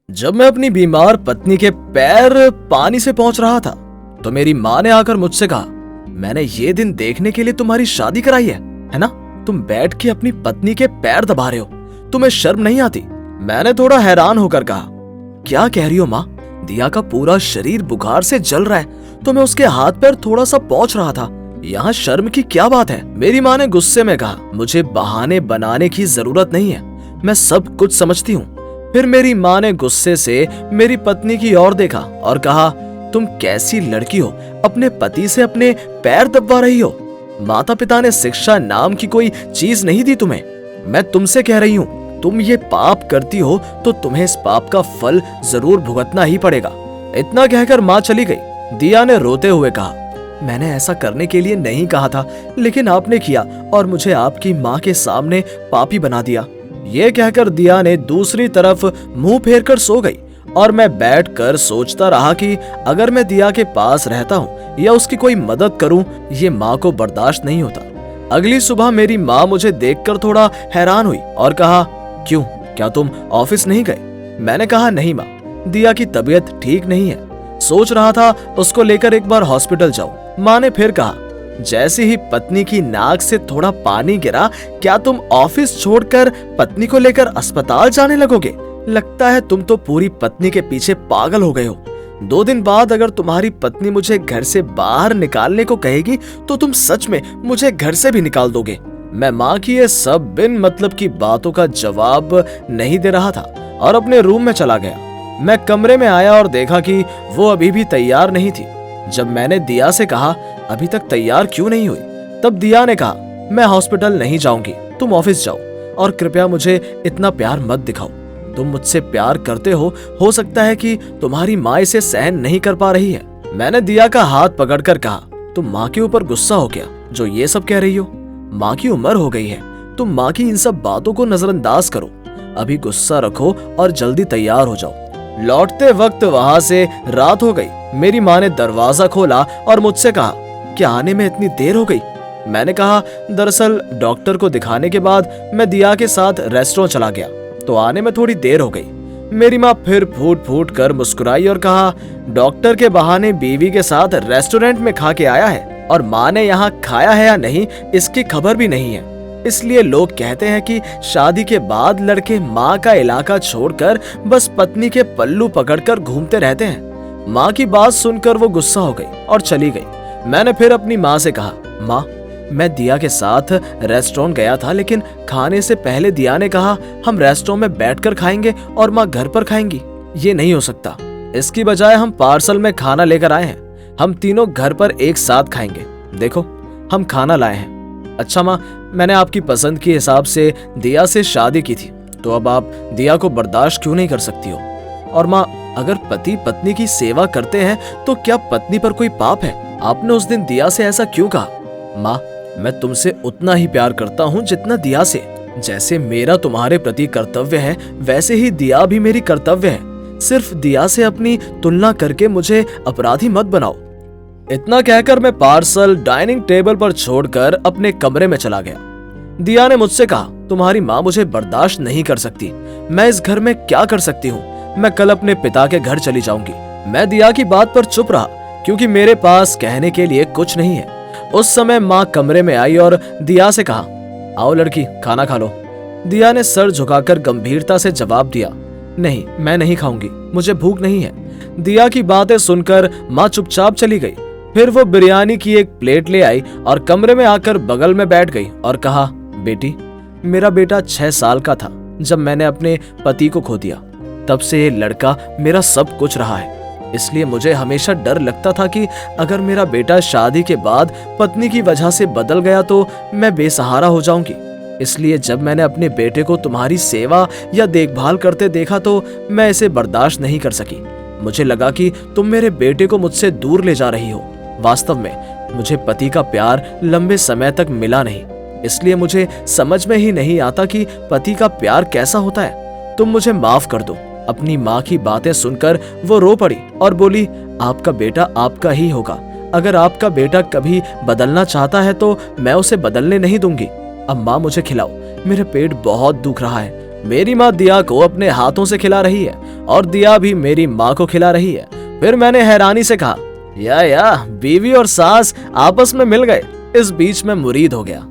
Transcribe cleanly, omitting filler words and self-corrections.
जब मैं अपनी बीमार पत्नी के पैर पानी से पहुंच रहा था तो मेरी माँ ने आकर मुझसे कहा, मैंने ये दिन देखने के लिए तुम्हारी शादी कराई है ना? तुम बैठ के अपनी पत्नी के पैर दबा रहे हो, तुम्हें शर्म नहीं आती? मैंने थोड़ा हैरान होकर कहा, क्या कह रही हो माँ? दिया का पूरा शरीर बुखार से जल रहा है तो मैं उसके हाथ पैर थोड़ा सा पोंछ रहा था, यहाँ शर्म की क्या बात है? मेरी माँ ने गुस्से में कहा, मुझे बहाने बनाने की जरूरत नहीं है, मैं सब कुछ समझती हूँ। फिर मेरी माँ ने गुस्से से मेरी पत्नी की ओर देखा और कहा, तुम कैसी लड़की हो, अपने पति से अपने पैर दबा रही हो? माता पिता ने शिक्षा नाम की कोई चीज नहीं दी तुम्हें। मैं तुमसे कह रही हूँ, तुम ये पाप करती हो तो तुम्हें इस पाप का फल जरूर भुगतना ही पड़ेगा। इतना कहकर माँ चली गई। दिया ने रोते हुए कहा, मैंने ऐसा करने के लिए नहीं कहा था, लेकिन आपने किया और मुझे आपकी माँ के सामने पापी बना दिया। ये कहकर दिया ने दूसरी तरफ मुंह फेर कर सो गई और मैं बैठकर सोचता रहा कि अगर मैं दिया के पास रहता हूँ या उसकी कोई मदद करूँ, ये माँ को बर्दाश्त नहीं होता। अगली सुबह मेरी माँ मुझे देखकर थोड़ा हैरान हुई और कहा, क्यों, क्या तुम ऑफिस नहीं गए? मैंने कहा, नहीं माँ, दिया की तबीयत ठीक नहीं है, सोच रहा था उसको लेकर एक बार हॉस्पिटल जाऊं। माँ ने फिर कहा, जैसे ही पत्नी की नाक से थोड़ा पानी गिरा, क्या तुम ऑफिस छोड़कर पत्नी को लेकर अस्पताल जाने लगोगे? लगता है तुम तो पूरी पत्नी के पीछे पागल हो गए हो। 2 दिन बाद अगर तुम्हारी पत्नी मुझे घर से बाहर निकालने को कहेगी तो तुम सच में मुझे घर से भी निकाल दोगे। मैं माँ की ये सब बिन मतलब की बातों का जवाब नहीं दे रहा था और अपने रूम में चला गया। मैं कमरे में आया और देखा कि वो अभी भी तैयार नहीं थी। जब मैंने दिया से कहा, अभी तक तैयार क्यों नहीं हुई, तब दिया ने कहा, मैं हॉस्पिटल नहीं जाऊंगी, तुम ऑफिस जाओ और कृपया मुझे इतना प्यार मत दिखाओ। तुम मुझसे प्यार करते हो सकता है कि तुम्हारी माँ इसे सहन नहीं कर पा रही है। मैंने दिया का हाथ पकड़कर कहा, तुम माँ के ऊपर गुस्सा हो गया जो ये सब कह रही हो? माँ की उम्र हो गई है, तुम माँ की इन सब बातों को नजरअंदाज करो। अभी गुस्सा रखो और जल्दी तैयार हो जाओ। लौटते वक्त वहां से रात हो गई। मेरी माँ ने दरवाजा खोला और मुझसे कहा, क्या आने में इतनी देर हो गई? मैंने कहा, दरअसल डॉक्टर को दिखाने के बाद मैं दिया के साथ रेस्टोरेंट चला गया तो आने में थोड़ी देर हो गई। मेरी माँ फिर फूट फूट कर मुस्कुराई और कहा, डॉक्टर के बहाने बीवी के साथ रेस्टोरेंट में खा के आया है और माँ ने यहाँ खाया है या नहीं इसकी खबर भी नहीं है। इसलिए लोग कहते हैं कि शादी के बाद लड़के माँ का इलाका छोड़कर बस पत्नी के पल्लू पकड़कर घूमते रहते हैं। माँ की बात सुनकर वो गुस्सा हो गई और चली गई। मैंने फिर अपनी माँ से कहा, माँ, मैं दिया के साथ रेस्टोरेंट गया था, लेकिन खाने से पहले दिया ने कहा हम रेस्टोरेंट में बैठकर खाएंगे और माँ घर पर खाएंगी। ये नहीं हो सकता। इसकी बजाय हम पार्सल में खाना लेकर आए हैं, हम तीनों घर पर एक साथ खाएंगे। देखो, हम खाना लाए हैं। अच्छा माँ, मैंने आपकी पसंद के हिसाब से दिया से शादी की थी, तो अब आप दिया को बर्दाश्त क्यों नहीं कर सकती हो? और माँ, अगर पति पत्नी की सेवा करते हैं तो क्या पत्नी पर कोई पाप है? आपने उस दिन दिया से ऐसा क्यों कहा? माँ, मैं तुमसे उतना ही प्यार करता हूँ जितना दिया से। जैसे मेरा तुम्हारे प्रति कर्तव्य है, वैसे ही दिया भी मेरी कर्तव्य है। सिर्फ दिया से अपनी तुलना करके मुझे अपराधी मत बनाओ। इतना कहकर मैं पार्सल डाइनिंग टेबल पर छोड़कर अपने कमरे में चला गया। दिया ने मुझसे कहा, तुम्हारी माँ मुझे बर्दाश्त नहीं कर सकती, मैं इस घर में क्या कर सकती हूँ? मैं कल अपने पिता के घर चली जाऊंगी। मैं दिया की बात पर चुप रहा क्योंकि मेरे पास कहने के लिए कुछ नहीं है। उस समय माँ कमरे में आई और दिया से कहा, आओ लड़की, खाना खा लो। दिया ने सर झुकाकर गंभीरता से जवाब दिया, नहीं, मैं नहीं खाऊंगी, मुझे भूख नहीं है। दिया की बातें सुनकर माँ चुपचाप चली गई। फिर वो बिरयानी की एक प्लेट ले आई और कमरे में आकर बगल में बैठ गई और कहा, बेटी, मेरा बेटा 6 साल का था जब मैंने अपने पति को खो दिया। तब से ये लड़का मेरा सब कुछ रहा है। इसलिए मुझे हमेशा डर लगता था कि अगर मेरा बेटा शादी के बाद पत्नी की वजह से बदल गया तो मैं बेसहारा हो जाऊंगी। इसलिए जब मैंने अपने बेटे को तुम्हारी सेवा या देखभाल करते देखा तो मैं इसे बर्दाश्त नहीं कर सकी। मुझे लगा कि तुम मेरे बेटे को मुझसे दूर ले जा रही हो। वास्तव में मुझे पति का प्यार लंबे समय तक मिला नहीं, इसलिए मुझे समझ में ही नहीं आता कि पति का प्यार कैसा होता है। तुम मुझे माफ कर दो। अपनी माँ की बातें सुनकर वो रो पड़ी और बोली, आपका बेटा आपका ही होगा। अगर आपका बेटा कभी बदलना चाहता है तो मैं उसे बदलने नहीं दूंगी। अब माँ, मुझे खिलाओ, मेरा पेट बहुत दुख रहा है, मेरी माँ दिया को अपने हाथों से खिला रही है और दिया भी मेरी माँ को खिला रही है। फिर मैंने हैरानी से कहा, या बीवी और सास आपस में मिल गए। इस बीच में मुरीद हो गया।